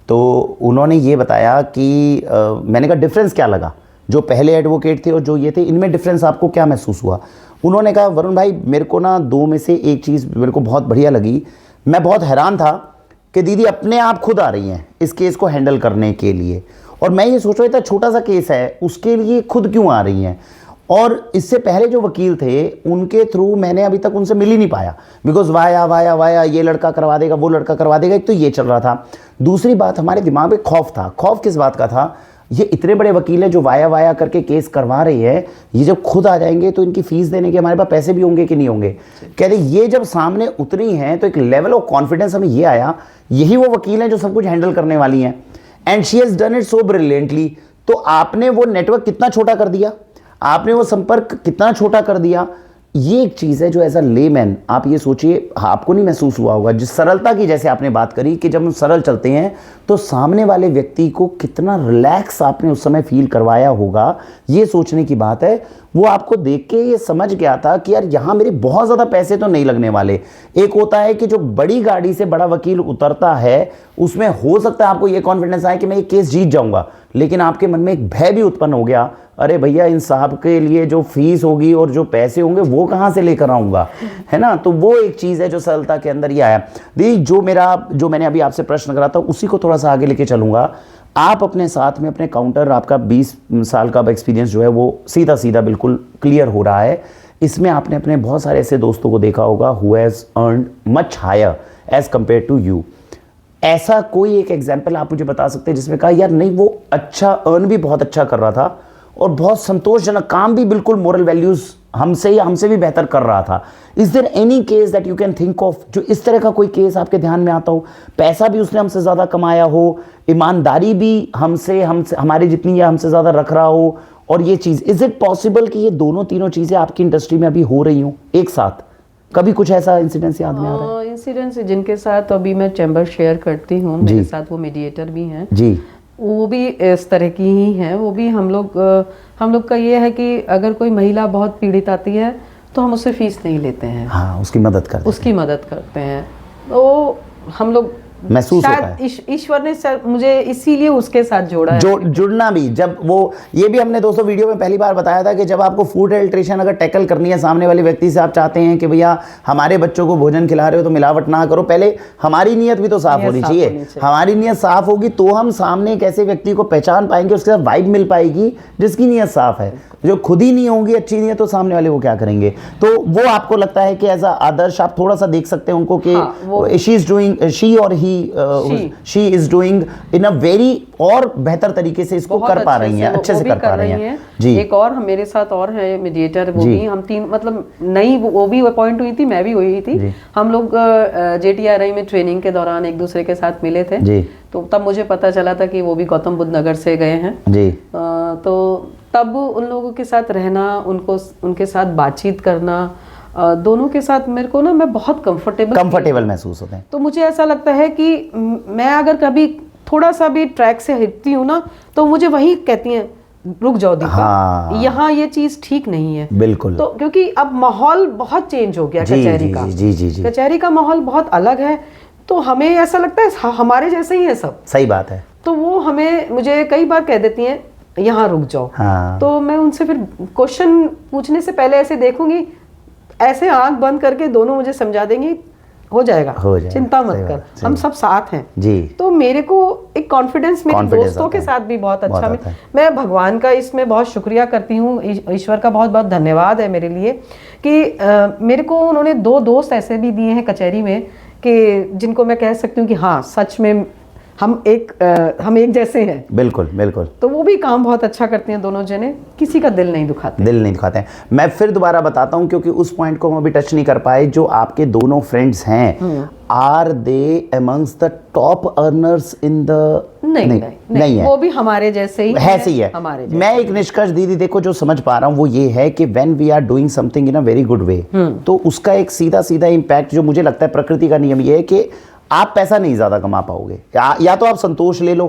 तो उन्होंने ये बताया कि मैंने कहा डिफरेंस क्या लगा, जो पहले एडवोकेट थे और जो ये थे, इनमें डिफरेंस आपको क्या महसूस हुआ। उन्होंने कहा वरुण भाई मेरे को ना 2 में से एक चीज़ मेरे को बहुत बढ़िया लगी। मैं बहुत हैरान था कि दीदी अपने आप खुद आ रही हैं इस केस को हैंडल करने के लिए, और मैं ये सोच रहा था छोटा सा केस है उसके लिए खुद क्यों आ रही हैं। और इससे पहले जो वकील थे उनके थ्रू मैंने अभी तक उनसे मिल ही नहीं पाया, बिकॉज वाया वाया वाया ये लड़का करवा देगा, वो लड़का करवा देगा। एक तो ये चल रहा था। दूसरी बात, हमारे दिमाग में खौफ था। खौफ किस बात का था? ये इतने बड़े वकील हैं जो वाया वाया करके केस करवा रही है, ये जब खुद आ जाएंगे तो इनकी फीस देने के हमारे पास पैसे भी होंगे कि नहीं होंगे। कह रहे ये जब सामने उतरी हैं तो एक लेवल ऑफ कॉन्फिडेंस हमें ये आया, यही वो वकील हैं जो सब कुछ हैंडल करने वाली हैं, and she has done it so brilliantly. तो आपने वो नेटवर्क कितना छोटा कर दिया, आपने वो संपर्क कितना छोटा कर दिया। ये एक चीज़ है जो एज अ लेमैन आप ये सोचिए, आपको नहीं महसूस हुआ होगा जिस सरलता की, जैसे आपने बात करी कि जब हम सरल चलते हैं तो सामने वाले व्यक्ति को कितना रिलैक्स आपने उस समय फील करवाया होगा, ये सोचने की बात है। वो आपको देख के ये समझ गया था कि यार यहाँ मेरे बहुत ज़्यादा पैसे तो नहीं लगने वाले। एक होता है कि जो बड़ी गाड़ी से बड़ा वकील उतरता है उसमें हो सकता है आपको ये कॉन्फिडेंस आए कि मैं ये केस जीत जाऊँगा, लेकिन आपके मन में एक भय भी उत्पन्न हो गया, अरे भैया इन साहब के लिए जो फीस होगी और जो पैसे होंगे वो कहाँ से लेकर आऊँगा, है ना। तो वो एक चीज़ है जो सरलता के अंदर ये आया। दी जो मैंने अभी आपसे प्रश्न करा था उसी को थोड़ा सा आगे लेके चलूँगा। आप अपने साथ में अपने काउंटर, आपका 20 साल का एक्सपीरियंस जो है वो सीधा सीधा बिल्कुल क्लियर हो रहा है। इसमें आपने अपने बहुत सारे ऐसे दोस्तों को देखा होगा who has earned much higher age compare to you. ऐसा कोई एक एग्जाम्पल आप मुझे बता सकते हैं जिसमें कहा यार नहीं वो अच्छा अर्न भी बहुत अच्छा कर रहा था और बहुत संतोषजनक काम भी, बिल्कुल मोरल वैल्यूज हमसे भी बेहतर कर रहा था। Is there any case that you can think of जो इस तरह का कोई केस आपके ध्यान में आता हो? पैसा भी उसने हमसे ज़्यादा कमाया हो, ईमानदारी भी हमसे हमारी जितनी या हमसे ज़्यादा रख रहा हो, और ये चीज़ इज इट पॉसिबल कि ये दोनों तीनों चीज़ें आपकी इंडस्ट्री में अभी हो रही हों एक साथ? कभी कुछ ऐसा इंसिडेंस याद में आ रहा है? इंसिडेंट्स जिनके साथ अभी मैं चैम्बर शेयर करती हूँ, मेरे साथ वो मीडिएटर भी हैं जी, वो भी इस तरह की ही हैं। वो भी हम लोग का ये है कि अगर कोई महिला बहुत पीड़ित आती है तो हम उससे फीस नहीं लेते हैं, हाँ, उसकी मदद करते हैं। तो हम लोग महसूस होता है ईश्वर ने मुझे इसीलिए उसके साथ जोड़ा है। जुड़ना भी, जब वो ये भी हमने दोस्तों वीडियो में पहली बार बताया था कि जब आपको फूड एडल्ट्रेशन अगर टैकल करनी है सामने वाले व्यक्ति से, आप चाहते हैं कि भैया हमारे बच्चों को भोजन खिला रहे हो तो मिलावट ना करो, पहले हमारी नीयत भी तो साफ होनी चाहिए। हमारी नीयत साफ होगी तो हम सामने एक ऐसे व्यक्ति को पहचान पाएंगे, उसके साथ वाइब मिल पाएगी जिसकी नीयत साफ है। जो खुद ही नहीं होंगी अच्छी नीयत तो सामने वाले वो क्या करेंगे? तो वो आपको लगता है कि एज अ आदर्श आप थोड़ा सा देख सकते हैं उनको कि she is doing in a very और बेहतर तरीके से इसको कर पा रही हैं, अच्छे से कर पा रही हैं जी। एक और मेरे साथ और है मीडिएटर, वो भी हम तीन मतलब नई वो भी अपॉइंट हुई थी, मैं भी हुई थी। हम लोग JTRI में ट्रेनिंग के दौरान एक दूसरे के साथ मिले थे जी। तो तब मुझे पता चला था कि वो भी गौतम बुद्ध नगर से गए हैं जी। तो तब उन लोगों के साथ रहना, उनके साथ बातचीत करना, दोनों के साथ मेरे को ना मैं बहुत कंफर्टेबल महसूस होते हैं। तो मुझे ऐसा लगता है कि मैं अगर कभी थोड़ा सा भी ट्रैक से हटती हूँ ना तो मुझे वही कहती हैं रुक जाओ दीपा, हाँ, यहाँ ये चीज ठीक नहीं है। बिल्कुल। तो क्योंकि अब माहौल बहुत चेंज हो गया कचहरी का, जी। कचहरी का माहौल बहुत अलग है, तो हमें ऐसा लगता है हमारे जैसे ही है सब। सही बात है। तो वो मुझे कई बार कह देती हैं यहाँ रुक जाओ, हाँ। तो मैं उनसे फिर क्वेश्चन पूछने से पहले ऐसे देखूंगी, ऐसे आंख बंद करके दोनों मुझे समझा देंगी हो जाएगा, चिंता मत कर, हम सब साथ हैं जी। तो मेरे को एक कॉन्फिडेंस मेरे दोस्तों के साथ भी बहुत अच्छा मैं भगवान का इसमें बहुत शुक्रिया करती हूँ, ईश्वर का बहुत बहुत धन्यवाद है मेरे लिए कि मेरे को उन्होंने 2 दोस्त ऐसे भी दिए हैं कचहरी में कि जिनको मैं कह सकती हूँ कि हाँ सच में हम एक जैसे हैं। बिल्कुल। तो वो भी काम बहुत अच्छा करते हैं, दोनों जने किसी का दिल नहीं दुखाते हैं। मैं फिर दोबारा बताता हूँ क्योंकि उस पॉइंट को हम अभी टच नहीं कर पाए। जो आपके दोनों फ्रेंड्स हैं, are they amongst the top earners in the? नहीं है, वो भी हमारे जैसे ही है। मैं एक निष्कर्ष दीदी देखो जो समझ पा रहा हूँ वो ये है कि when we are doing something in a very good way, तो उसका एक सीधा इम्पैक्ट जो मुझे लगता है प्रकृति का नियम ये है कि आप पैसा नहीं ज़्यादा कमा पाओगे, या तो आप संतोष ले लो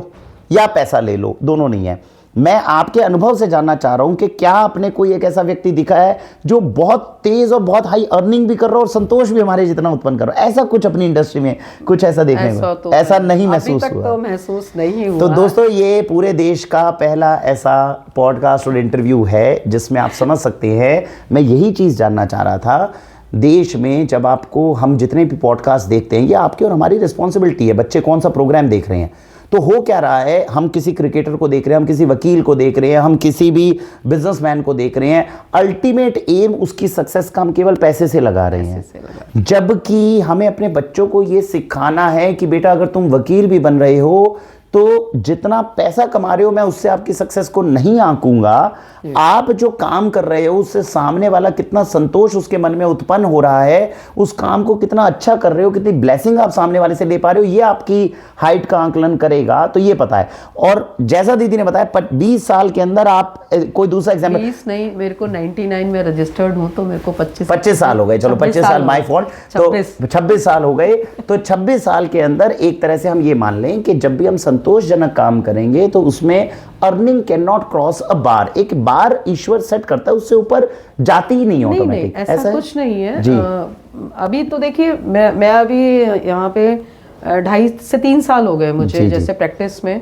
या पैसा ले लो, दोनों नहीं है। मैं आपके अनुभव से जानना चाह रहा हूं कि क्या आपने कोई एक ऐसा व्यक्ति दिखा है जो बहुत तेज और बहुत हाई अर्निंग भी कर रहा है और संतोष भी हमारे जितना उत्पन्न कर रहा है? ऐसा कुछ अपनी इंडस्ट्री में कुछ ऐसा देखने में ऐसा नहीं महसूस हुआ? तो महसूस नहीं हुआ। तो दोस्तों ये पूरे देश का पहला ऐसा पॉडकास्ट और इंटरव्यू है जिसमें आप समझ सकते हैं। मैं यही चीज़ जानना चाह रहा था, देश में जब आपको हम जितने भी पॉडकास्ट देखते हैं ये आपकी और हमारी रिस्पॉन्सिबिलिटी है, बच्चे कौन सा प्रोग्राम देख रहे हैं, तो हो क्या रहा है, हम किसी क्रिकेटर को देख रहे हैं, हम किसी वकील को देख रहे हैं, हम किसी भी बिजनेसमैन को देख रहे हैं, अल्टीमेट एम उसकी सक्सेस का हम केवल पैसे से लगा रहे हैं। जबकि हमें अपने बच्चों को ये सिखाना है कि बेटा अगर तुम वकील भी बन रहे हो तो जितना पैसा कमा रहे हो मैं उससे आपकी सक्सेस को नहीं आंकूंगा, आप जो काम कर रहे हो उससे सामने वाला कितना संतोष उसके मन में उत्पन्न हो रहा है, उस काम को कितना अच्छा कर रहे हो, कितनी ब्लेसिंग आप सामने वाले से ले पा रहे हो, ये आपकी हाइट का आंकलन करेगा। तो ये पता है। और जैसा दीदी ने बताया 20 साल के अंदर आप कोई दूसरा एग्जाम्पल, 20 नहीं, मेरे को 99 में रजिस्टर्ड हूँ तो मेरे को 25 साल हो गए। चलो 25 साल माय फॉल्ट, तो 26 साल हो गए। तो 26 साल के अंदर एक तरह से हम ये मान लें कि जब भी हम संतोषजनक काम करेंगे तो उसमें earning can not cross a bar, एक बार ईश्वर सेट करता है, उससे ऊपर जाती ही नहीं ऑटोमेटिक। ऐसा कुछ नहीं है जी। अभी तो देखिए मैं अभी यहाँ पे 2.5 से 3 साल हो गए मुझे जी, जैसे प्रैक्टिस में,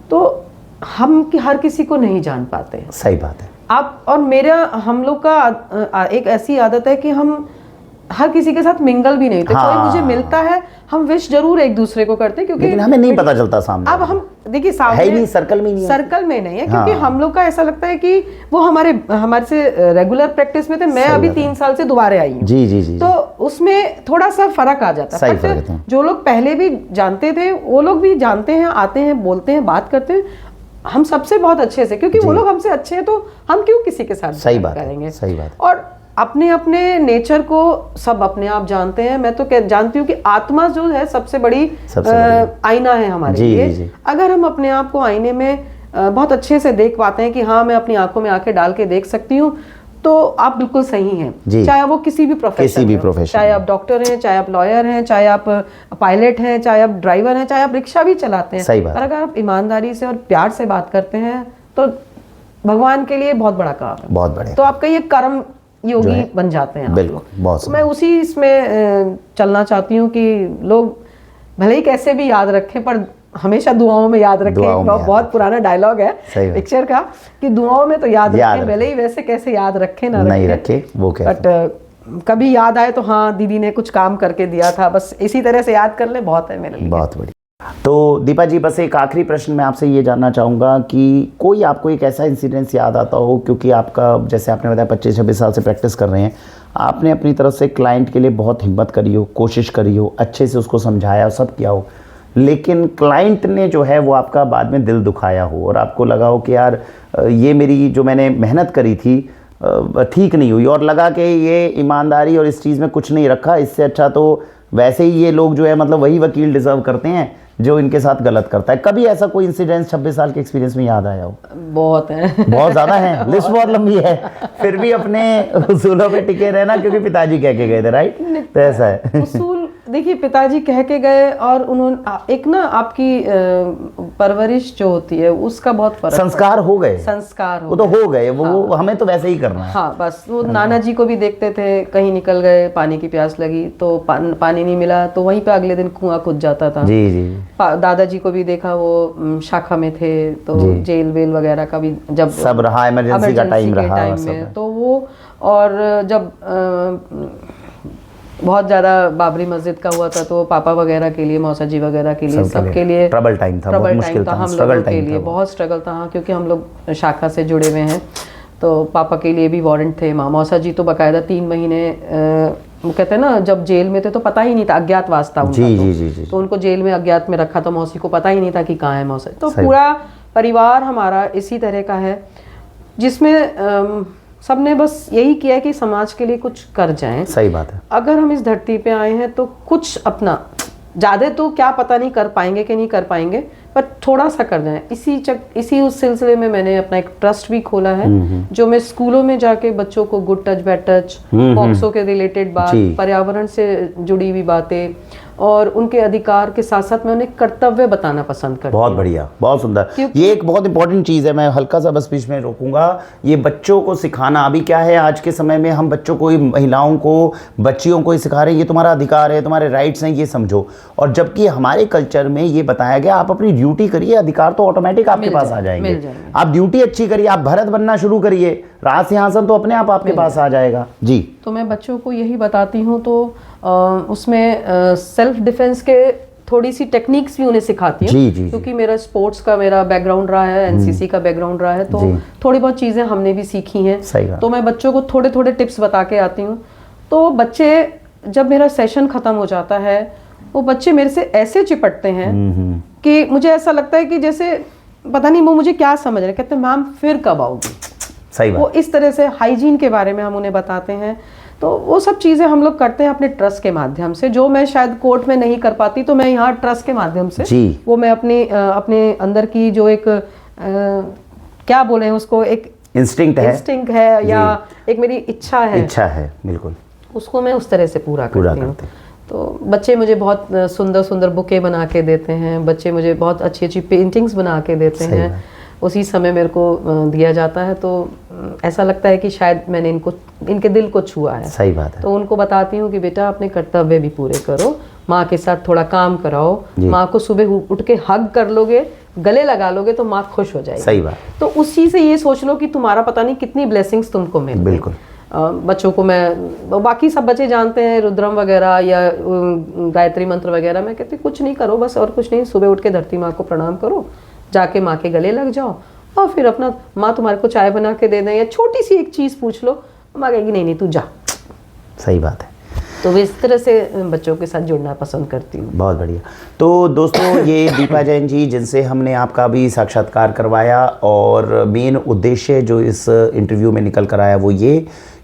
तो हम हर किसी को नहीं जान पाते। सही बात है। आप और हम लोग का एक ऐसी आदत है कि हम हर किसी के साथ मिंगल भी नहीं होते। हाँ। कोई मुझे मिलता है, हम विश जरूर एक दूसरे को करते हैं, क्योंकि लेकिन हमें नहीं पता चलता सामने। अब हम देखिए सामने है ही नहीं, सर्कल में नहीं है। सर्कल में नहीं है, क्योंकि हाँ। हम लोग का ऐसा लगता है कि वो हमारे से रेगुलर प्रैक्टिस में थे। मैं अभी 3 साल से दोबारा आई हूँ। जी जी जी। तो उसमें थोड़ा सा फर्क आ जाता है। बट जो लोग पहले भी जानते थे वो लोग भी जानते हैं, आते हैं, बोलते हैं, बात करते हैं हम सबसे बहुत अच्छे से, क्योंकि वो लोग हमसे अच्छे हैं, तो हम क्यों किसी के साथ सही बात करेंगे। सही बात। और अपने अपने नेचर को सब अपने आप जानते हैं। मैं तो जानती हूँ कि आत्मा जो है सबसे बड़ी आईना है हमारे लिए। अगर हम अपने आप को आईने में बहुत अच्छे से देख पाते हैं कि हाँ मैं अपनी आंखों में आंखें डाल के देख सकती हूँ, तो आप बिल्कुल सही हैं। चाहे वो किसी भी प्रोफेशन, चाहे आप डॉक्टर हैं, चाहे आप लॉयर हैं, चाहे आप पायलट हैं, चाहे आप ड्राइवर हैं, चाहे आप रिक्शा भी चलाते हैं। सही बात। पर अगर आप ईमानदारी से और प्यार से बात करते हैं तो भगवान के लिए बहुत बड़ा काम है, बहुत बड़े। तो आपका ये कर्म योगी बन जाते हैं। बिल्कुल, बहुत। मैं उसी इसमें चलना चाहती हूँ कि लोग भले ही कैसे भी याद रखें, पर हमेशा दुआओं में याद रखें। बहुत पुराना डायलॉग है पिक्चर का कि दुआओं में तो याद रखें, भले ही वैसे कैसे याद रखें ना नहीं रखे वो क्या, बट कभी याद आए तो हाँ दीदी ने कुछ काम करके दिया था, बस इसी तरह से याद कर ले, बहुत है मेरे लिए। बहुत बढ़िया। तो दीपा जी, बस एक आखिरी प्रश्न मैं आपसे ये जानना चाहूँगा कि कोई आपको एक ऐसा इंसिडेंस याद आता हो, क्योंकि आपका जैसे आपने बताया 25-26 साल से प्रैक्टिस कर रहे हैं, आपने अपनी तरफ से क्लाइंट के लिए बहुत हिम्मत करी हो, कोशिश करी हो, अच्छे से उसको समझाया, सब किया हो, लेकिन क्लाइंट ने जो है वो आपका बाद में दिल दुखाया हो और आपको लगा हो कि यार ये मेरी जो मैंने मेहनत करी थी ठीक नहीं हुई, और लगा कि ये ईमानदारी और इस चीज़ में कुछ नहीं रखा, इससे अच्छा तो वैसे ही ये लोग जो है मतलब वही वकील डिजर्व करते हैं जो इनके साथ गलत करता है। कभी ऐसा कोई इंसिडेंट 26 साल के एक्सपीरियंस में याद आया हो? बहुत है, बहुत ज़्यादा है, लिस्ट बहुत लंबी है, फिर भी अपने उसूलों पे टिके रहना, क्योंकि पिताजी कह के गए थे, राइट? तो ऐसा है। उसूल देखिए, पिताजी कह के गए और उन्होंने एक ना आपकी परवरिश जो होती है उसका बहुत फर्क, संस्कार हो गए, वो तो हो गए, वो हमें तो वैसे ही करना है। हाँ, बस वो नाना जी को भी देखते थे, कहीं निकल गए, पानी की प्यास लगी तो पानी नहीं मिला तो वहीं पे अगले दिन कुआं खुद जाता था। जी जी। दादाजी को भी देखा, वो शाखा में थे, तो जेल वेल वगैरह का भी जब सब रहा, इमरजेंसी का टाइम रहा में, तो वो, और जब बहुत ज़्यादा बाबरी मस्जिद का हुआ था तो पापा वगैरह के लिए, मौसा जी वगैरह के लिए, सबके लिए ट्रबल टाइम था, बहुत मुश्किल था, हम लोगों के लिए बहुत स्ट्रगल था। हाँ, क्योंकि हम लोग शाखा से जुड़े हुए हैं, तो पापा के लिए भी वारंट थे, मौसा जी तो बाकायदा 3 महीने वो कहते हैं ना, जब जेल में थे तो पता ही नहीं था, अज्ञातवास था उनका, तो उनको जेल में अज्ञात में रखा था, मौसी को पता ही नहीं था कि कहाँ है मौसा। तो पूरा परिवार हमारा इसी तरह का है, जिसमें सबने बस यही किया कि समाज के लिए कुछ कर जाएं। सही बात है। अगर हम इस धरती पे आए हैं तो कुछ अपना, ज़्यादा तो क्या पता नहीं कर पाएंगे कि नहीं कर पाएंगे, पर थोड़ा सा कर जाएं। इसी उस सिलसिले में मैंने अपना एक ट्रस्ट भी खोला है, जो मैं स्कूलों में जाके बच्चों को good touch bad touch, POCSO के रिलेटेड बात, पर्यावरण से जुड़ी हुई बातें और उनके अधिकार के साथ साथ मैं उन्हें कर्तव्य बताना पसंद करती हूँ। बहुत बढ़िया, बहुत सुंदर। ये एक बहुत इंपॉर्टेंट चीज़ है, मैं हल्का सा बस बीच में रोकूंगा। ये बच्चों को सिखाना, अभी क्या है आज के समय में हम बच्चों को, महिलाओं को, बच्चियों को ही सिखा रहे हैं, ये तुम्हारा अधिकार है, तुम्हारे राइट्स हैं, ये समझो। और जबकि हमारे कल्चर में ये बताया गया आप अपनी ड्यूटी करिए, अधिकार तो ऑटोमेटिक आपके पास आ जाएंगे। आप ड्यूटी अच्छी करिए, आप भरत बनना शुरू करिए, राज सिंहासन तो अपने आप आपके पास आ जाएगा। जी। तो मैं बच्चों को यही बताती हूँ, तो उसमें सेल्फ डिफेंस के थोड़ी सी टेक्निक्स भी उन्हें सिखाती हूँ। जी, जी, क्योंकि मेरा स्पोर्ट्स का मेरा बैकग्राउंड रहा है, एनसीसी का बैकग्राउंड रहा है, तो थोड़ी बहुत चीज़ें हमने भी सीखी हैं। सही बात। तो मैं बच्चों को थोड़े थोड़े टिप्स बता के आती हूँ। तो बच्चे जब मेरा सेशन ख़त्म हो जाता है, वो बच्चे मेरे से ऐसे चिपटते हैं कि मुझे ऐसा लगता है कि जैसे पता नहीं वो मुझे क्या समझ रहे, कहते हैं मैम फिर कब आओगी। सही बात। वो इस तरह से हाइजीन के बारे में हम उन्हें बताते हैं। तो वो सब चीज़ें हम लोग करते हैं अपने ट्रस्ट के माध्यम से, जो मैं शायद कोर्ट में नहीं कर पाती, तो मैं यहाँ ट्रस्ट के माध्यम से जी। वो मैं अपने अंदर की जो एक क्या बोले उसको, एक इंस्टिंक्ट है या एक मेरी इच्छा है, बिल्कुल, उसको मैं उस तरह से पूरा करती हूँ। तो बच्चे मुझे बहुत सुंदर सुंदर बुके बना के देते हैं, बच्चे मुझे बहुत अच्छी अच्छी पेंटिंग्स बना के देते हैं, उसी समय मेरे को दिया जाता है। तो ऐसा लगता है कि शायद मैंने इनके दिल को छुआ है। सही बात है। तो उनको बताती हूँ कि बेटा अपने कर्तव्य भी पूरे करो, माँ के साथ थोड़ा काम कराओ, माँ को सुबह उठ के हग कर लोगे, गले लगा लोगे तो माँ खुश हो जाएगी। सही बात। तो उसी से ये सोच लो कि तुम्हारा पता नहीं कितनी ब्लेसिंग्स तुमको मिल। बिल्कुल। बच्चों को मैं, बाकी सब बच्चे जानते हैं रुद्रम वगैरह या गायत्री मंत्र वगैरह, मैं कहती कुछ नहीं करो, बस और कुछ नहीं, सुबह उठ के धरती माँ को प्रणाम करो, जाके माँ के गले लग जाओ, और फिर अपना माँ तुम्हारे को चाय बना के दे दें या छोटी सी एक चीज़ पूछ लो, माँ कहेगी नहीं तू जा। सही बात है। तो मैं इस तरह से बच्चों के साथ जुड़ना पसंद करती हूँ। बहुत बढ़िया। तो दोस्तों, ये दीपा जैन जी जिनसे हमने आपका भी साक्षात्कार करवाया, और मेन उद्देश्य जो इस इंटरव्यू में निकल कर आया वो ये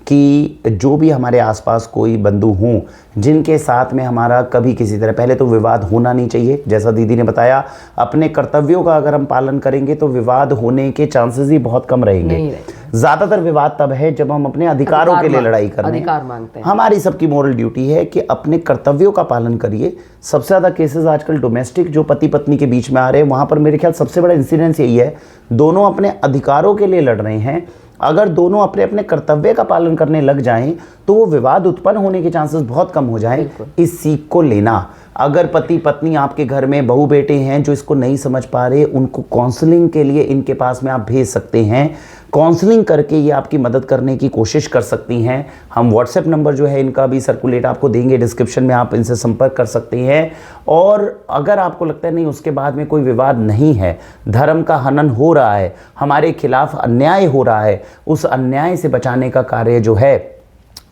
कि जो भी हमारे आसपास कोई बंधु हों जिनके साथ में हमारा कभी किसी तरह, पहले तो विवाद होना नहीं चाहिए। जैसा दीदी ने बताया, अपने कर्तव्यों का अगर हम पालन करेंगे तो विवाद होने के चांसेस ही बहुत कम रहेंगे। ज़्यादातर विवाद तब है जब हम अपने अधिकारों के लिए लड़ाई कर रहे हैं, अधिकार मांगते हैं। हमारी सबकी मोरल ड्यूटी है कि अपने कर्तव्यों का पालन करिए। सबसे ज़्यादा केसेस आजकल डोमेस्टिक जो पति पत्नी के बीच में आ रहे हैं, वहाँ पर मेरे ख्याल सबसे बड़ा इंसिडेंस यही है, दोनों अपने अधिकारों के लिए लड़ रहे हैं। अगर दोनों अपने अपने कर्तव्य का पालन करने लग जाएं तो वो विवाद उत्पन्न होने के चांसेस बहुत कम हो जाएं। इस सीख को लेना, अगर पति पत्नी आपके घर में बहू बेटे हैं जो इसको नहीं समझ पा रहे, उनको काउंसलिंग के लिए इनके पास में आप भेज सकते हैं। काउंसलिंग करके ये आपकी मदद करने की कोशिश कर सकती हैं। हम व्हाट्सएप नंबर जो है इनका भी सर्कुलेट आपको देंगे डिस्क्रिप्शन में, आप इनसे संपर्क कर सकते हैं। और अगर आपको लगता है नहीं उसके बाद में कोई विवाद नहीं है, धर्म का हनन हो रहा है, हमारे खिलाफ अन्याय हो रहा है, उस अन्याय से बचाने का कार्य जो है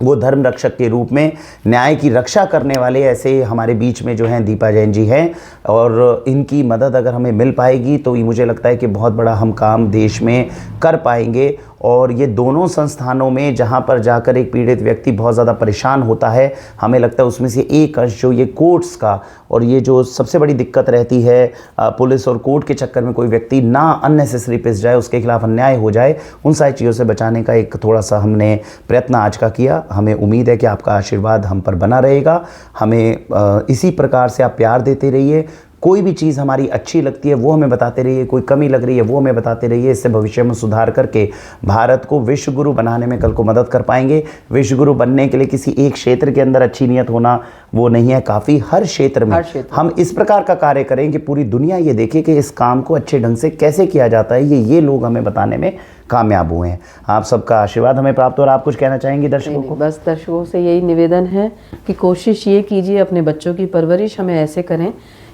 वो धर्म रक्षक के रूप में न्याय की रक्षा करने वाले ऐसे हमारे बीच में जो हैं दीपा जैन जी हैं। और इनकी मदद अगर हमें मिल पाएगी तो ये मुझे लगता है कि बहुत बड़ा हम काम देश में कर पाएंगे। और ये दोनों संस्थानों में जहाँ पर जाकर एक पीड़ित व्यक्ति बहुत ज़्यादा परेशान होता है, हमें लगता है उसमें से एक अंश जो ये कोर्ट्स का, और ये जो सबसे बड़ी दिक्कत रहती है पुलिस और कोर्ट के चक्कर में कोई व्यक्ति ना अननेसेसरी पिस जाए, उसके खिलाफ अन्याय हो जाए, उन सारी चीज़ों से बचाने का एक थोड़ा सा हमने प्रयत्न आज का किया। हमें उम्मीद है कि आपका आशीर्वाद हम पर बना रहेगा। हमें इसी प्रकार से आप प्यार देते रहिए। कोई भी चीज़ हमारी अच्छी लगती है वो हमें बताते रहिए, कोई कमी लग रही है वो हमें बताते रहिए। इससे भविष्य में सुधार करके भारत को विश्व गुरु बनाने में कल को मदद कर पाएंगे। विश्व गुरु बनने के लिए किसी एक क्षेत्र के अंदर अच्छी नियत होना वो नहीं है काफ़ी, हर क्षेत्र में हम इस प्रकार का कार्य करें कि पूरी दुनिया ये देखे कि इस काम को अच्छे ढंग से कैसे किया जाता है। ये लोग हमें बताने में कामयाब हुए हैं। आप सबका आशीर्वाद हमें प्राप्त हो। और आप कुछ कहना चाहेंगी दर्शकों को? बस दर्शकों से यही निवेदन है कि कोशिश ये कीजिए, अपने बच्चों की परवरिश हमें ऐसे करें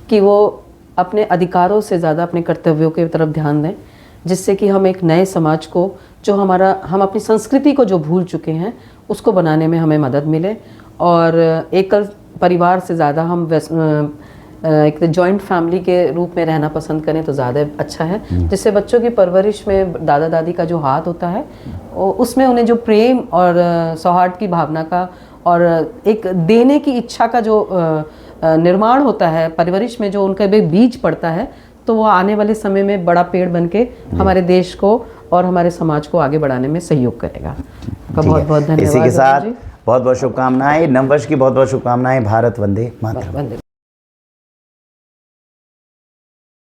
कि वो अपने अधिकारों से ज़्यादा अपने कर्तव्यों की तरफ ध्यान दें, जिससे कि हम एक नए समाज को, जो हम अपनी संस्कृति को जो भूल चुके हैं उसको बनाने में हमें मदद मिले। और एकल परिवार से ज़्यादा हम एक जॉइंट फैमिली के रूप में रहना पसंद करें तो ज़्यादा अच्छा है, जिससे बच्चों की परवरिश में दादा दादी का जो हाथ होता है उसमें उन्हें जो प्रेम और सौहार्द की भावना का और एक देने की इच्छा का जो निर्माण होता है, परवरिश में जो उनके बीज पड़ता है, तो वो आने वाले समय में बड़ा पेड़ बन के हमारे देश को और हमारे समाज को आगे बढ़ाने में सहयोग करेगा। बहुत बहुत धन्यवाद। इसी के साथ बहुत बहुत शुभकामनाएं, नववर्ष की बहुत बहुत शुभकामनाएं। भारत वंदे मातरम।